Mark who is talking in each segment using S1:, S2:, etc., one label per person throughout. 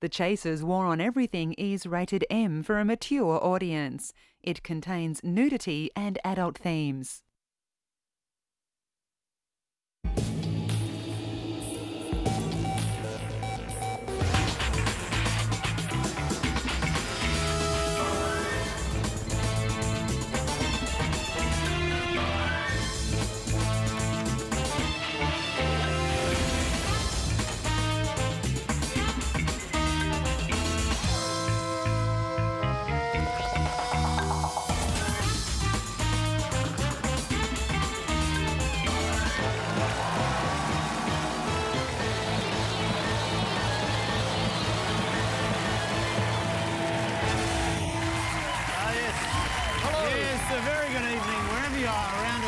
S1: The Chaser's War on Everything is rated M for a mature audience. It contains nudity and adult themes.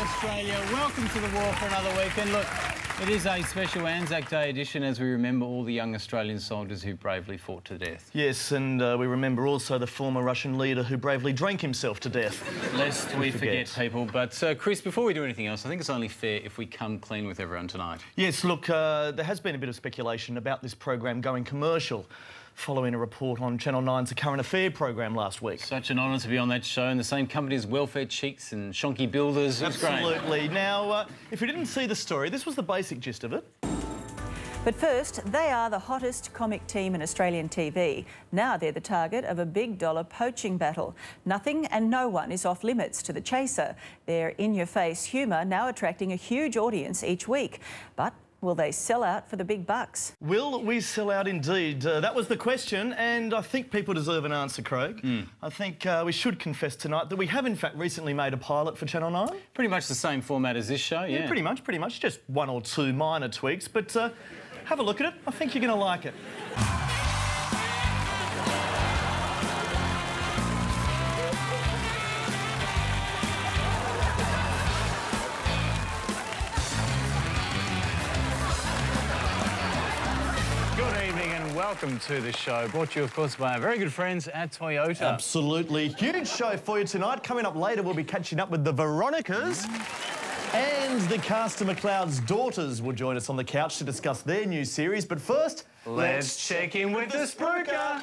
S2: Australia. Welcome to the war for another week. And look, it is a special Anzac Day edition as we remember all the young Australian soldiers who bravely fought to death.
S3: Yes, and we remember also the former Russian leader who bravely drank himself to death.
S2: Lest we forget people. But, Chris, before we do anything else, I think it's only fair if we come clean with everyone tonight.
S3: Yes, look, there has been a bit of speculation about this program going commercial following a report on Channel 9's The Current Affair program last week.
S2: Such an honour to be on that show in the same company as Welfare Cheeks and Shonky Builders.
S3: Absolutely. Now, if you didn't see the story, this was the basic gist of it.
S4: But first, they are the hottest comic team in Australian TV. Now they're the target of a big-dollar poaching battle. Nothing and no one is off limits to the Chaser. Their in-your-face humour now attracting a huge audience each week. But will they sell out for the big bucks?
S3: Will we sell out indeed? That was the question, and I think people deserve an answer, Craig. I think we should confess tonight that we have, in fact, recently made a pilot for Channel 9.
S2: Pretty much the same format as this show, yeah.
S3: Pretty much. Just one or two minor tweaks, but have a look at it. I think you're going to like it.
S2: Welcome to the show, brought to you, of course, by our very good friends at Toyota.
S3: Absolutely. Huge show for you tonight. Coming up later, we'll be catching up with the Veronicas. And the cast of McLeod's daughters will join us on the couch to discuss their new series. But first,
S2: let's check in with the Spruker.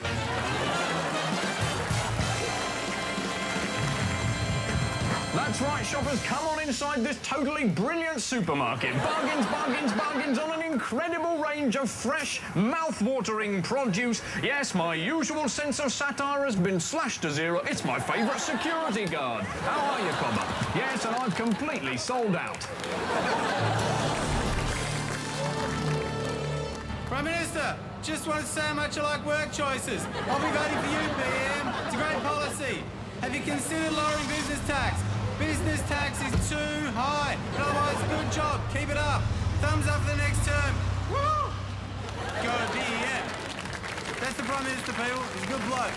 S5: That's right, shoppers, come on inside this totally brilliant supermarket. Bargains, bargains, bargains on an incredible range of fresh, mouth-watering produce. Yes, my usual sense of satire has been slashed to zero. It's my favourite security guard. How are you, Cobber? Yes, and I've completely sold out.
S6: Prime Minister, just wanted to say how much I like work choices. I'll be voting for you, PM. It's a great policy. Have you considered lowering business tax? Business tax is too high. But otherwise, good job. Keep it up. Thumbs up for the next term. Woo! Go BEM. That's the Prime Minister, people. He's a good bloke.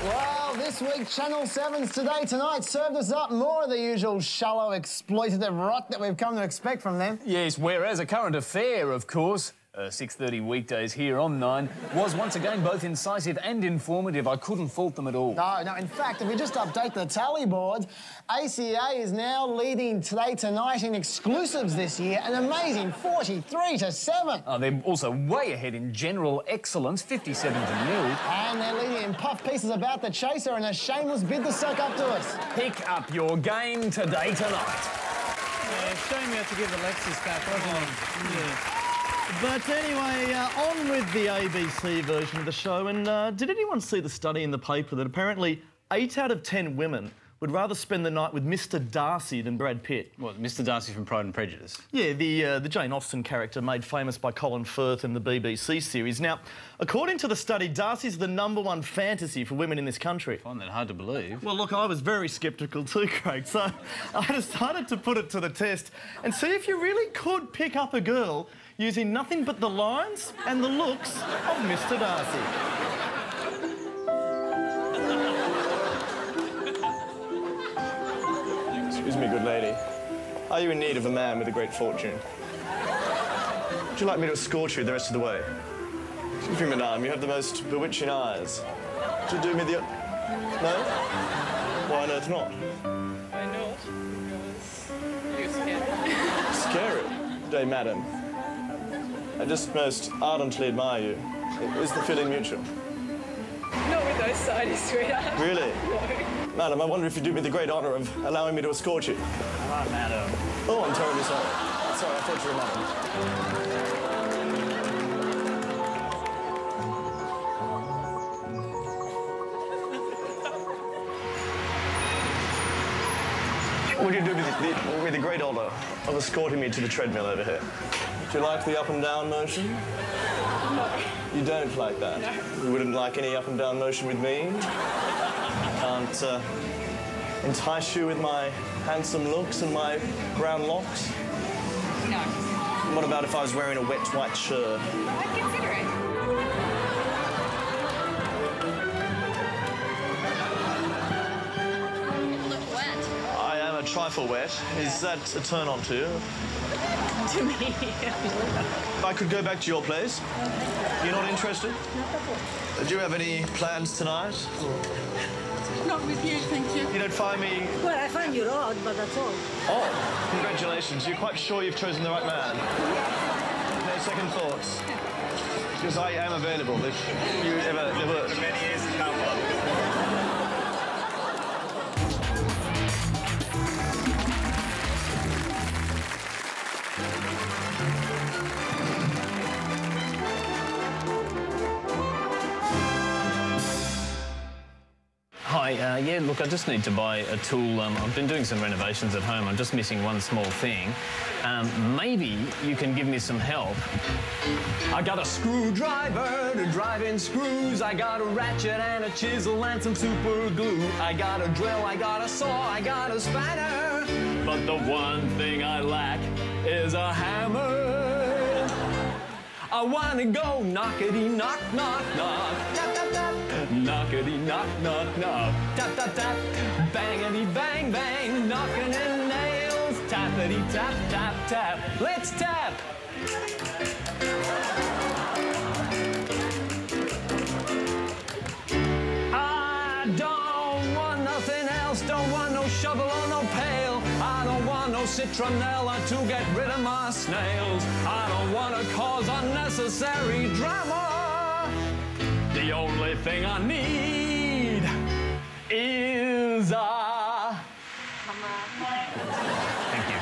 S7: Well, this week, Channel 7's Today Tonight served us up more of the usual shallow, exploitative rot that we've come to expect from them.
S5: Yes, whereas A Current Affair, of course, 6:30 weekdays here on 9, was once again both incisive and informative. I couldn't fault them at all.
S7: No, in fact, if we just update the tally board, ACA is now leading Today Tonight in exclusives this year, an amazing 43-7.
S5: They're also way ahead in general excellence, 57-0.
S7: And they're leading in puff pieces about the Chaser and a shameless bid to soak up to us.
S5: Pick up your game Today Tonight.
S2: Yeah, shame you have to give the Lexus back, wasn't it? Yeah.
S3: But anyway, on with the ABC version of the show. And did anyone see the study in the paper that apparently 8 out of 10 women would rather spend the night with Mr. Darcy than Brad Pitt?
S2: What, Mr. Darcy from Pride and Prejudice?
S3: Yeah, the Jane Austen character made famous by Colin Firth in the BBC series. Now, according to the study, Darcy's the #1 fantasy for women in this country.
S2: I find that hard to believe.
S3: Well, look, I was very sceptical too, Craig, so I decided to put it to the test and see if you really could pick up a girl using nothing but the lines and the looks of Mr. Darcy.
S8: Excuse me, good lady. Are you in need of a man with a great fortune? Would you like me to escort you the rest of the way? Excuse me, madame, you have the most bewitching eyes. Would you do me the... No? Why on earth not?
S9: Why not? You're scary.
S8: Scary? Day, madam. I just most ardently admire you. Is the feeling mutual?
S9: Not with those sides, sweetheart.
S8: Really?
S9: No.
S8: Madam, I wonder if you do me the great honour of allowing me to escort you.
S3: Come on, madam.
S8: Oh, I'm terribly sorry. Sorry, I thought you were madam. Would you do me the great honour of escorting me to the treadmill over here? Do you like the up and down motion?
S9: No.
S8: You don't like that?
S9: No.
S8: You wouldn't like any up and down motion with me? Can't entice you with my handsome looks and my brown locks?
S9: No.
S8: What about if I was wearing a wet white shirt?
S9: I'd consider it. Look wet.
S8: I am a trifle wet. Is that a turn on to you?
S9: To me.
S8: If I could go back to your place? You're not interested? Do you have any plans tonight?
S9: Not with you, thank you.
S8: You don't find me...
S10: Well, I find you odd, but that's all.
S8: Oh, congratulations. You're quite sure you've chosen the right man? No second thoughts? Because I am available if you ever... For many years to come.
S5: Hi, yeah, look, I just need to buy a tool. I've been doing some renovations at home. I'm just missing one small thing. Maybe you can give me some help. I got a screwdriver to drive in screws. I got a ratchet and a chisel and some super glue. I got a drill, I got a saw, I got a spanner. But the one thing I lack is a hammer. I wanna go knockity knock knock knock. Tap tap tap. Knockity knock knock knock. Tap tap tap. Bangity bang bang. Knocking in nails. Tappity tap tap tap. Let's tap. I don't want nothing else. Don't want no shovel or no pail. I don't want no citronella to get rid of my snails. I don't want to cause unnecessary drama. The only thing I need is a... Thank you.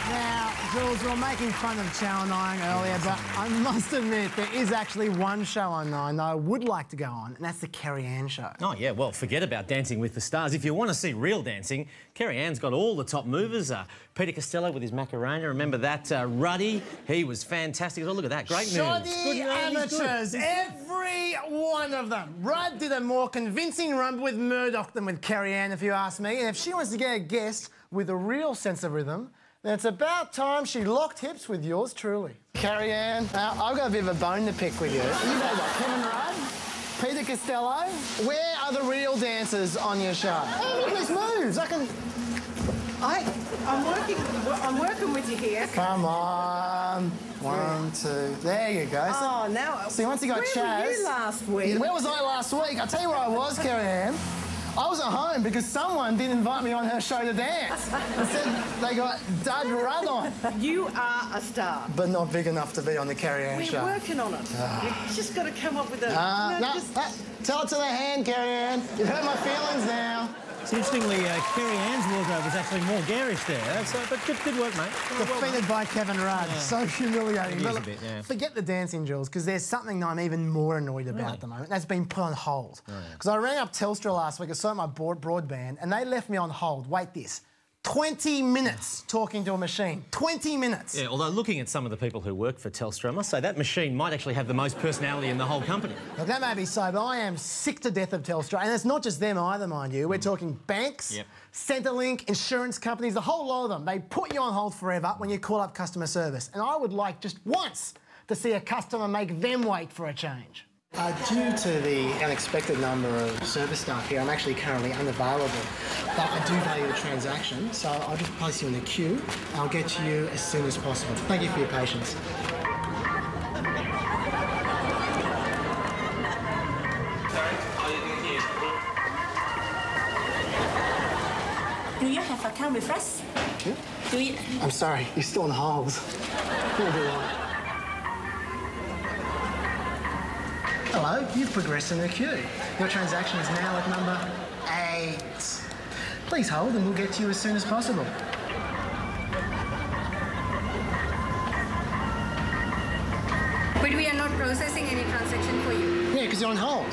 S7: Now, Jules, we were making fun of Channel 9 earlier, but I must admit there is actually one show on 9 that I would like to go on, and that's the Kerry Ann Show.
S11: Oh, yeah, well, forget about Dancing with the Stars. If you want to see real dancing, Kerry Ann's got all the top movers. Peter Costello with his Macarena, remember that? Ruddy, he was fantastic. Oh, look at that, great moves.
S7: Shoddy amateurs, every one of them. Rudd did a more convincing run with Murdoch than with Kerry Ann, if you ask me, and if she wants to get a guest with a real sense of rhythm, then it's about time she locked hips with yours truly. Kerry Ann, now, I've got a bit of a bone to pick with you. You know what, Kevin Rudd, Peter Costello, where are the real dancers on your show? Oh, look at these moves,
S10: I'm working with you here.
S7: Come on. 1, 2. There you go.
S10: Oh, now...
S7: See, once you got Chaz...
S10: Where were you last week?
S7: Where was I last week? I'll tell you where I was, Kerry Ann. I was at home because someone didn't invite me on her show to dance. Instead, they got Doug Rudd on.
S10: You are a star.
S7: But not big enough to be on the Kerry Ann show.
S10: We're working on it. We've just got to come up with a...
S7: Tell it to the hand, Kerry Ann. You've hurt my feelings now.
S11: So interestingly, Kerry Ann's wardrobe was actually more garish there. So, but good work, mate.
S7: Defeated by Kevin Rudd. Yeah. So humiliating.
S11: It is a bit, yeah.
S7: Forget the dancing, Jules, because there's something that I'm even more annoyed about at the moment. That's been put on hold. Because I rang up Telstra last week, I saw my broadband, and they left me on hold. Wait this. 20 minutes talking to a machine. 20 minutes.
S11: Yeah, although looking at some of the people who work for Telstra, I must say that machine might actually have the most personality in the whole company.
S7: Look, that may be so, but I am sick to death of Telstra. And it's not just them either, mind you. We're talking banks, Centrelink, insurance companies, the whole lot of them. They put you on hold forever when you call up customer service. And I would like just once to see a customer make them wait for a change. Due to the unexpected number of service staff here, I'm actually currently unavailable. But I do value the transaction, so I'll just place you in the queue. I'll get to you as soon as possible. Thank you for your patience.
S12: Sorry? Oh, you didn't hear.
S9: can we press? Do it.
S7: I'm sorry, you're still on hold. You'll be right. Hello, you've progressed in the queue. Your transaction is now at number 8. Please hold and we'll get to you as soon as possible.
S9: But we are not processing any transaction for you.
S7: Yeah, because you're on hold.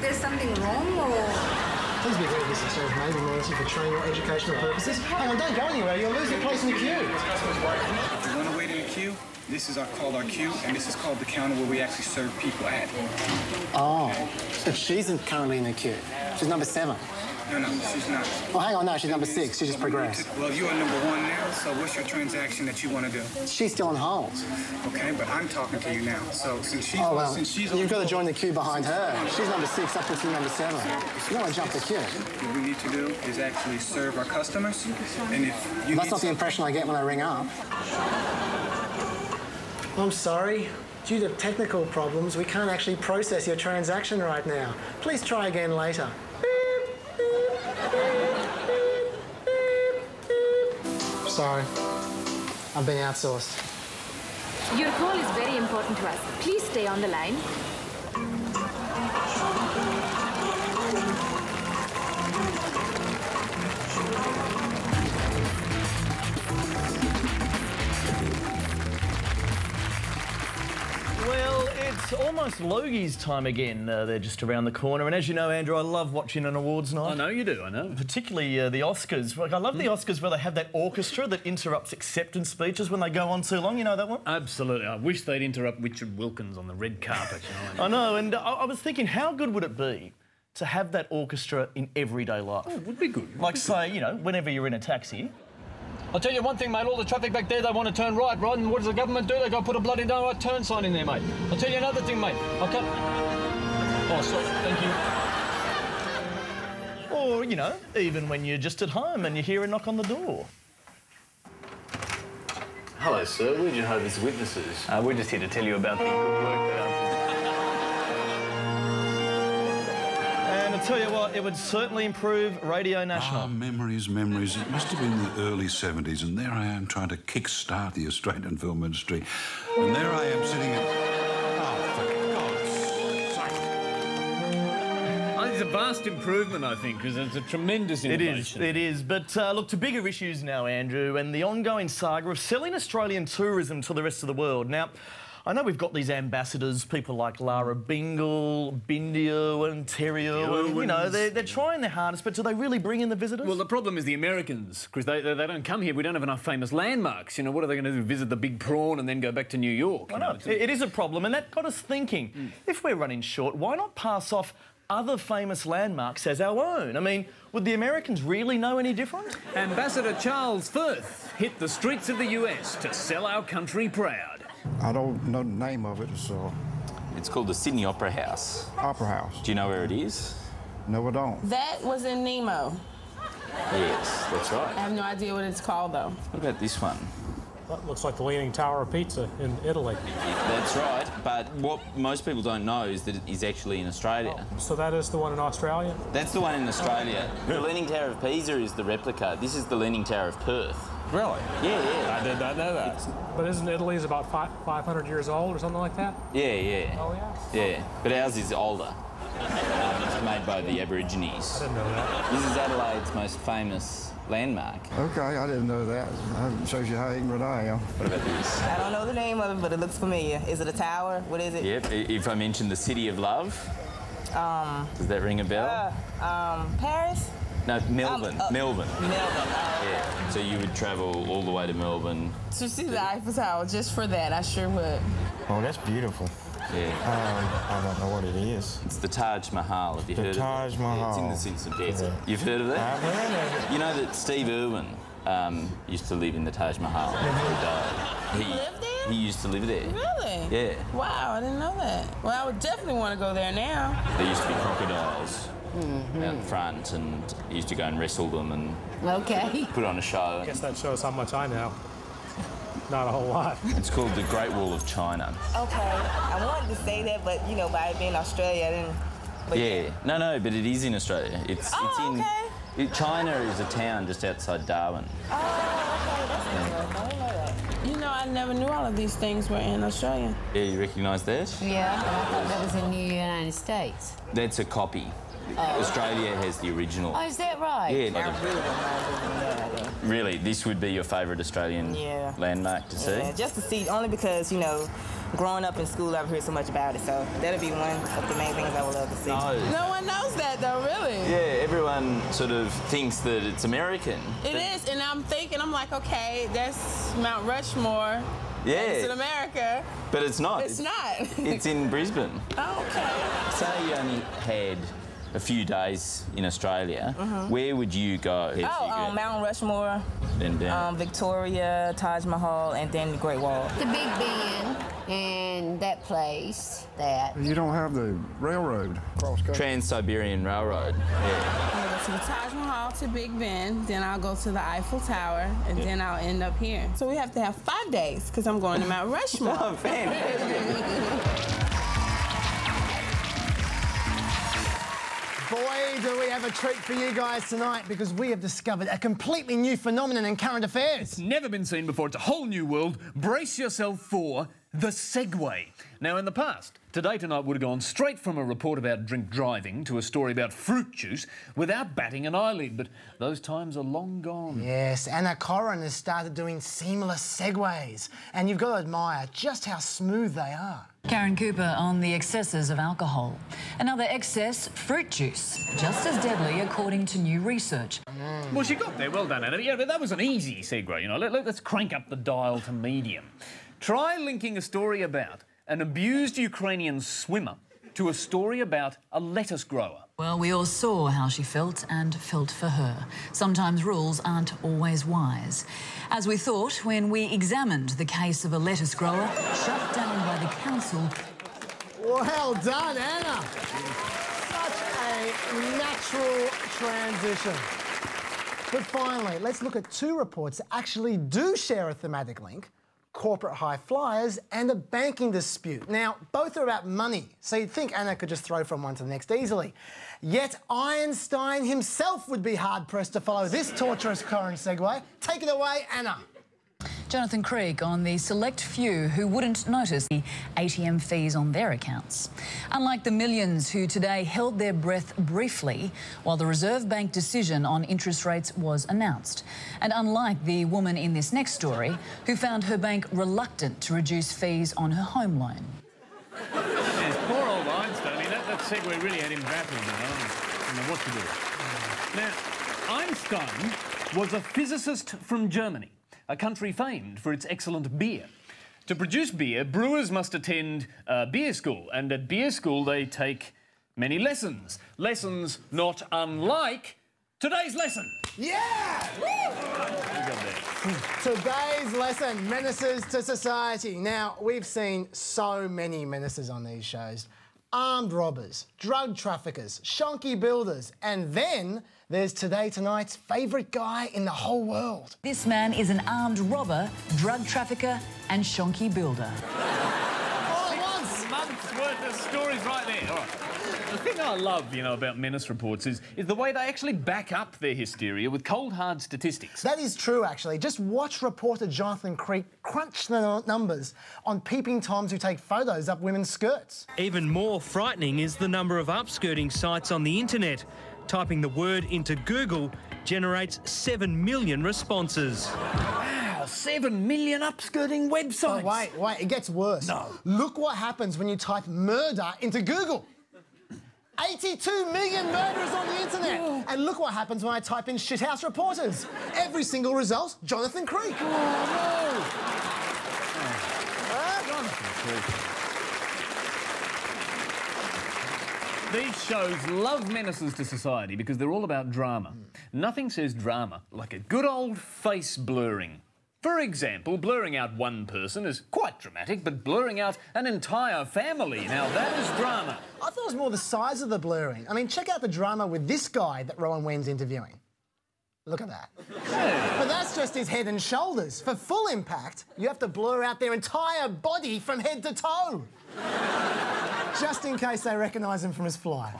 S9: There's something wrong or?
S7: Please be aware this is may be monitored for training or educational purposes. Hang on, don't go anywhere, you'll lose your place in the queue.
S12: If you want to wait in the queue, this is called our queue, and this is called the counter where we actually serve people at.
S7: Oh, so she's currently in the queue. She's number 7.
S12: No, she's not.
S7: Oh, hang on, no, she's number 6. She just progressed.
S12: Well, you are number 1 now, so what's your transaction that you want to do?
S7: She's still on hold.
S12: Okay, but I'm talking to you now. So since she's
S7: you've got to join the queue behind her. She's number 6, up to number 7. You don't want to jump the queue.
S12: What we need to do is actually serve our customers, and if you
S7: That's not the impression I get when I ring up. I'm sorry. Due to technical problems, we can't actually process your transaction right now. Please try again later. Sorry, I'm being outsourced.
S13: Your call is very important to us. Please stay on the line.
S3: Well, it's almost Logie's time again. They're just around the corner. And as you know, Andrew, I love watching an awards night.
S14: I know you do, I know.
S3: Particularly the Oscars. Like, I love the Oscars where they have that orchestra that interrupts acceptance speeches when they go on too long. You know that one?
S14: Absolutely. I wish they'd interrupt Richard Wilkins on the red carpet. You know?
S3: I know, and I was thinking, how good would it be to have that orchestra in everyday life?
S14: Oh, it would be good.
S3: Like, say, you know, whenever you're in a taxi.
S15: I'll tell you one thing, mate, all the traffic back there, they want to turn right, and what does the government do? They go put a bloody no right turn sign in there, mate. I'll tell you another thing, mate. Oh, sorry, thank you.
S3: Or, you know, even when you're just at home and you hear a knock on the door.
S16: Hello, sir. We're Jehovah's Witnesses.
S8: We're just here to tell you about the good work that And I tell you what, it would certainly improve Radio National.
S17: Memories. It must have been the early 70s, and there I am trying to kick-start the Australian film industry. And there I am sitting at... Oh, for God's sake.
S14: It's a vast improvement, I think, because it's a tremendous innovation.
S3: It is. But look, to bigger issues now, Andrew, and the ongoing saga of selling Australian tourism to the rest of the world. Now, I know we've got these ambassadors, people like Lara Bingle, Bindio and Terrio, and, you know, they're trying their hardest, but do they really bring in the visitors?
S14: Well, the problem is the Americans, because they don't come here. We don't have enough famous landmarks. You know, what are they going to do, visit the Big Prawn and then go back to New York?
S3: I know. It is a problem, and that got us thinking, if we're running short, why not pass off other famous landmarks as our own? I mean, would the Americans really know any different?
S14: Ambassador Charles Firth hit the streets of the US to sell our country proud.
S18: I don't know the name of it, so...
S19: It's called the Sydney Opera House.
S18: Opera House.
S19: Do you know where it is?
S18: No, I don't.
S20: That was in Nemo.
S19: Yes, that's right.
S20: I have no idea what it's called, though.
S19: What about this one?
S21: That looks like the Leaning Tower of Pizza in Italy.
S19: That's right, but what most people don't know is that it is actually in Australia.
S21: Oh, so that is the one in Australia?
S19: That's the one in Australia. The Leaning Tower of Pisa is the replica. This is the Leaning Tower of Perth.
S21: Really?
S19: Yeah.
S21: I did not know that. But isn't Italy's about 500 years old or something like that?
S19: Yeah.
S21: Oh, yeah?
S19: Yeah, but ours is older. It's made by the Aborigines.
S21: I didn't know that.
S19: This is Adelaide's most famous landmark.
S18: Okay, I didn't know that. That shows you how ignorant I am.
S19: What about this?
S20: I don't know the name of it, but it looks familiar. Is it a tower? What is it?
S19: Yep, if I mention the City of Love, does that ring a bell?
S20: Paris?
S19: No, Melbourne. Melbourne.
S20: Oh.
S19: Yeah, so you would travel all the way to Melbourne.
S20: To see the Eiffel Tower, just for that, I sure would.
S18: Oh, that's beautiful.
S19: Yeah.
S18: I don't know what it is.
S19: It's the Taj Mahal. Have you heard of it?
S18: The Taj Mahal.
S19: Yeah, it's in the Simpson Desert. You've heard of that?
S18: I've heard of it.
S19: You know that Steve Irwin used to live in the Taj Mahal before he died.
S20: He lived there?
S19: He used to live there.
S20: Really?
S19: Yeah.
S20: Wow, I didn't know that. Well, I would definitely want to go there now.
S19: There used to be crocodiles out front, and he used to go and wrestle them and put on a show.
S21: I guess that shows how much I know. Not a whole lot.
S19: It's called the Great Wall of China.
S20: Okay, I wanted to say that, but, you know, by it being Australia, I didn't
S19: Yeah. No, but it is in Australia. It's in... Okay. China is a town just outside Darwin.
S20: You know, I never knew all of these things were in Australia.
S19: Yeah, you recognise that?
S1: Yeah, I thought that was in the United States.
S19: That's a copy. Australia has the original.
S1: Oh, is that right?
S19: Yeah. Really, this would be your favourite Australian landmark to see?
S22: Yeah, just to see, only because, you know, growing up in school, I've heard so much about it, so that'll be one of the main things I would love to see.
S20: No one knows that, though, really.
S19: Yeah, everyone sort of thinks that it's American.
S20: It is, and I'm like, okay, that's Mount Rushmore.
S19: Yeah.
S20: It's in America.
S19: But it's not.
S20: It's not.
S19: It's in Brisbane.
S20: Oh, okay.
S19: Say you only had a few days in Australia, where would you go?
S22: Mount Rushmore,
S19: then down.
S22: Victoria, Taj Mahal, and then the Great Wall.
S1: The Big Ben and that place,
S18: You don't have the railroad cross-country.
S19: Trans-Siberian Railroad. Yeah.
S20: I'll go to the Taj Mahal to Big Ben, then I'll go to the Eiffel Tower, and then I'll end up here. So we have to have 5 days, because I'm going to Mount Rushmore.
S19: Oh, fantastic.
S7: Boy, do we have a treat for you guys tonight, because we have discovered a completely new phenomenon in current affairs.
S14: It's never been seen before. It's a whole new world. Brace yourself for the Segway. Now, in the past, Today Tonight would have gone straight from a report about drink driving to a story about fruit juice without batting an eyelid, but those times are long gone.
S7: Yes, Anna Corrin has started doing seamless segues, and you've got to admire just how smooth they are.
S23: Karen Cooper on the excesses of alcohol. Another excess, fruit juice, just as deadly according to new research.
S14: Well, she got there. Well done, Anna. Yeah, but that was an easy segue, you know. Let's crank up the dial to medium. Try linking a story about an abused Ukrainian swimmer to a story about a lettuce grower.
S23: Well, we all saw how she felt and felt for her. Sometimes rules aren't always wise. As we thought when we examined the case of a lettuce grower shut down by the council.
S7: Well done, Anna. Such a natural transition. But finally, let's look at two reports that actually do share a thematic link. Corporate high flyers and a banking dispute. Now, both are about money, so you'd think Anna could just throw from one to the next easily. Yet Einstein himself would be hard-pressed to follow this torturous current segue. Take it away, Anna.
S23: Jonathan Creek on the select few who wouldn't notice the ATM fees on their accounts. Unlike the millions who today held their breath briefly while the Reserve Bank decision on interest rates was announced. And unlike the woman in this next story who found her bank reluctant to reduce fees on her home loan.
S14: Yes, poor old Einstein. I mean, that segue really had him baffled, you know what to do. Now, Einstein was a physicist from Germany, a country famed for its excellent beer. To produce beer, brewers must attend beer school, and at beer school they take many lessons. Lessons not unlike today's lesson.
S7: Yeah! Today's lesson, menaces to society. Now, we've seen so many menaces on these shows. Armed robbers, drug traffickers, shonky builders, and then there's Today Tonight's favourite guy in the whole world.
S23: This man is an armed robber, drug trafficker and shonky builder.
S7: All at once!
S14: A month's worth of stories right there. All right. The thing I love, you know, about menace reports is the way they actually back up their hysteria with cold, hard statistics.
S7: That is true, actually. Just watch reporter Jonathan Creek crunch the numbers on peeping toms who take photos up women's skirts.
S24: Even more frightening is the number of upskirting sites on the internet. Typing the word into Google generates 7 million responses.
S14: Wow, 7 million upskirting websites.
S7: Oh, wait, it gets worse.
S14: No.
S7: Look what happens when you type murder into Google. 82 million murderers on the internet. And look what happens when I type in shithouse reporters. Every single result, Jonathan Creek.
S14: Oh, no. Jonathan Creek. These shows love menaces to society because they're all about drama. Nothing says drama like a good old face blurring. For example, blurring out one person is quite dramatic, but blurring out an entire family, now that is drama.
S7: I thought it was more the size of the blurring. I mean, check out the drama with this guy that Rowan Wen's interviewing. Look at that.
S14: Hey.
S7: But that's just his head and shoulders. For full impact, you have to blur out their entire body from head to toe. just in case they recognise him from his flyer.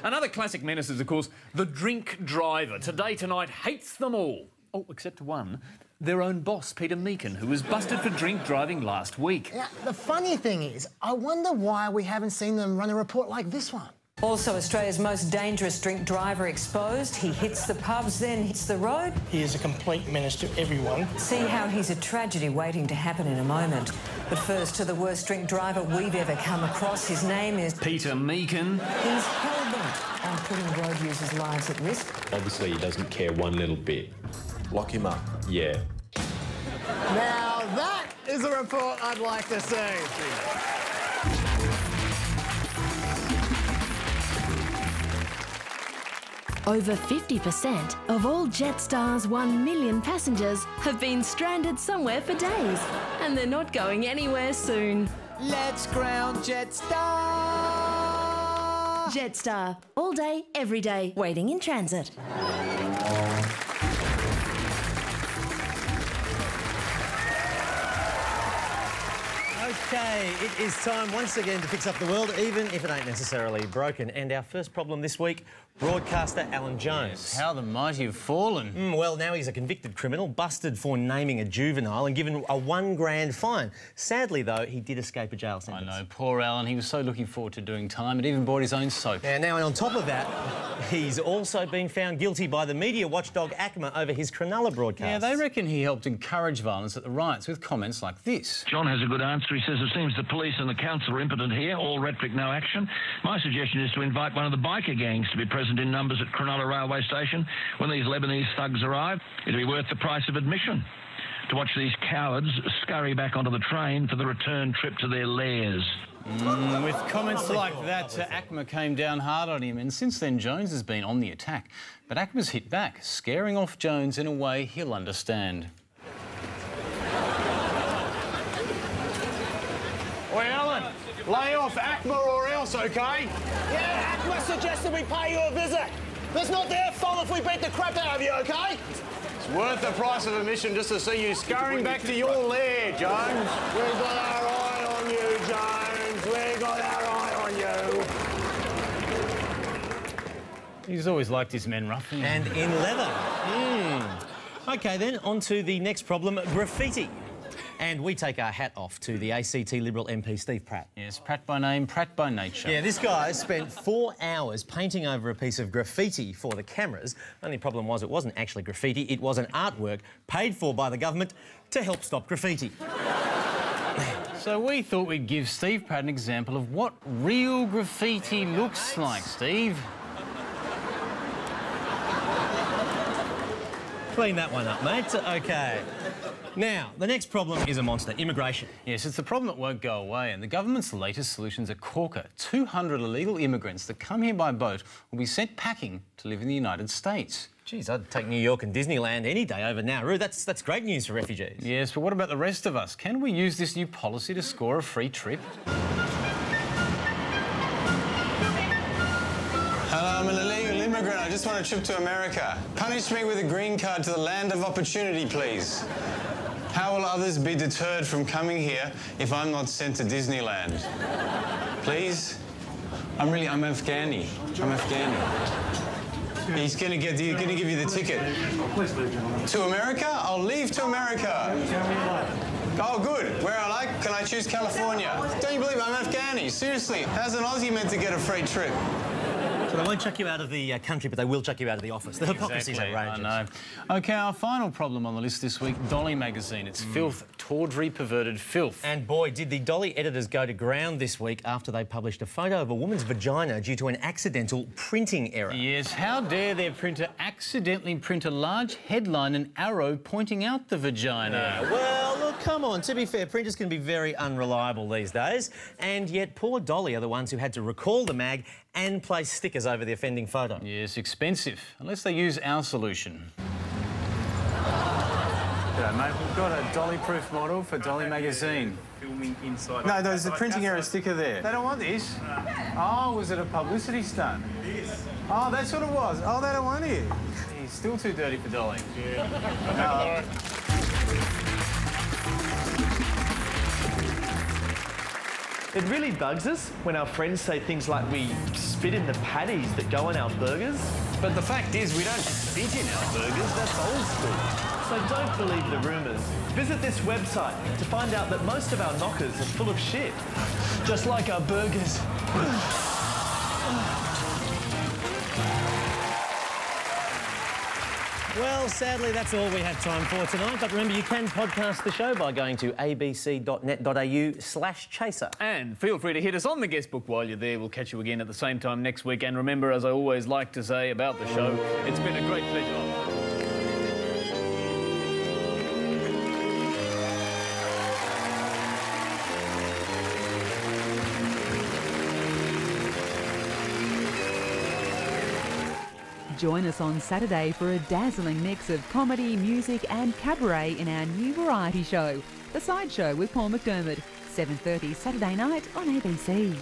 S14: Another classic menace is, of course, the drink driver. Today Tonight hates them all. Oh, except one. Their own boss, Peter Meakin, who was busted for drink driving last week.
S7: Now, the funny thing is, I wonder why we haven't seen them run a report like this one.
S2: Also, Australia's most dangerous drink driver exposed. He hits the pubs, then hits the road.
S4: He is a complete menace to everyone.
S2: See how he's a tragedy waiting to happen in a moment. But first, to the worst drink driver we've ever come across. His name is
S14: Peter Meakin.
S2: He's hell-bent on putting road users' lives at risk.
S5: Obviously, he doesn't care one little bit. Lock him up. Yeah.
S7: Now, that is a report I'd like to see.
S6: Over 50% of all Jetstar's 1 million passengers have been stranded somewhere for days, and they're not going anywhere soon.
S25: Let's ground Jetstar!
S6: Jetstar. All day, every day, waiting in transit.
S11: OK, it is time once again to fix up the world, even if it ain't necessarily broken. And our first problem this week, broadcaster Alan Jones.
S26: Yes, how the mighty have fallen.
S11: Well, now he's a convicted criminal, busted for naming a juvenile and given a $1 grand fine. Sadly, though, he did escape a jail sentence.
S26: I know, poor Alan. He was so looking forward to doing time. It even bought his own soap.
S11: Yeah, now, and on top of that, he's also been found guilty by the media watchdog ACMA over his Cronulla broadcast.
S26: Yeah, they reckon he helped encourage violence at the riots with comments like this.
S27: John has a good answer. He says it seems the police and the council are impotent here, all rhetoric, no action. My suggestion is to invite one of the biker gangs to be present in numbers at Cronulla railway station when these Lebanese thugs arrive. It'll be worth the price of admission to watch these cowards scurry back onto the train for the return trip to their lairs.
S26: With comments like that, ACMA came down hard on him, and since then Jones has been on the attack. But ACMA's hit back, scaring off Jones in a way he'll understand.
S28: Oi, Alan, lay off ACMA or else, OK?
S25: Yeah, ACMA suggested we pay you a visit. It's not their fault if we beat the crap out of you, OK?
S28: It's worth the price of admission just to see you scurrying back to your lair, Jones.
S25: We've got our eye on you, Jones. We've got our eye on you.
S26: He's always liked his men roughing.
S11: And in leather. OK, then, on to the next problem, graffiti. And we take our hat off to the ACT Liberal MP, Steve Pratt.
S26: Yes, Pratt by name, Pratt by nature.
S11: Yeah, this guy spent 4 hours painting over a piece of graffiti for the cameras. Only problem was it wasn't actually graffiti, it was an artwork paid for by the government to help stop graffiti.
S26: So we thought we'd give Steve Pratt an example of what real graffiti looks like, Steve.
S11: Clean that one up, mate. OK. Now, the next problem is a monster, immigration.
S26: Yes, it's a problem that won't go away, and the government's latest solution's a corker. 200 illegal immigrants that come here by boat will be sent packing to live in the United States.
S11: Geez, I'd take New York and Disneyland any day over Nauru. That's great news for refugees.
S26: Yes, but what about the rest of us? Can we use this new policy to score a free trip?
S29: Hello, I'm an illegal immigrant. I just want a trip to America. Punish me with a green card to the land of opportunity, please. How will others be deterred from coming here if I'm not sent to Disneyland? Please? I'm Afghani. I'm Afghani. He's gonna give you the ticket. To America? I'll leave to America. Oh, good. Where I like? Can I choose California? Don't you believe I'm Afghani? Seriously, how's an Aussie meant to get a free trip?
S11: So they won't chuck you out of the country, but they will chuck you out of the office. The hypocrisy's outrageous.
S26: I know. OK, our final problem on the list this week, Dolly magazine. It's filth, tawdry, perverted filth.
S11: And boy, did the Dolly editors go to ground this week after they published a photo of a woman's vagina due to an accidental printing error.
S26: Yes, how dare their printer accidentally print a large headline and arrow pointing out the vagina?
S11: Yeah, well, look, come on. To be fair, printers can be very unreliable these days. And yet poor Dolly are the ones who had to recall the mag and place stickers over the offending photo.
S26: Yes, expensive, unless they use our solution. G'day, mate. We've got a dolly-proof model for Dolly magazine.
S30: Filming inside.
S26: No, there's a printing error sticker there. They don't want this. Oh, was it a publicity stunt?
S30: Yes.
S26: Oh, that's what it was. Oh, they don't want it. He's still too dirty for Dolly.
S30: Yeah.
S3: It really bugs us when our friends say things like we spit in the patties that go on our burgers.
S24: But the fact is, we don't spit in our burgers, that's old school.
S3: So don't believe the rumours. Visit this website to find out that most of our knockers are full of shit. Just like our burgers.
S11: Well, sadly, that's all we have time for tonight. But remember, you can podcast the show by going to abc.net.au/chaser.
S14: And feel free to hit us on the guest book while you're there. We'll catch you again at the same time next week. And remember, as I always like to say about the show, it's been a great pleasure.
S8: Join us on Saturday for a dazzling mix of comedy, music and cabaret in our new variety show, The Side Show with Paul McDermott, 7:30 Saturday night on ABC.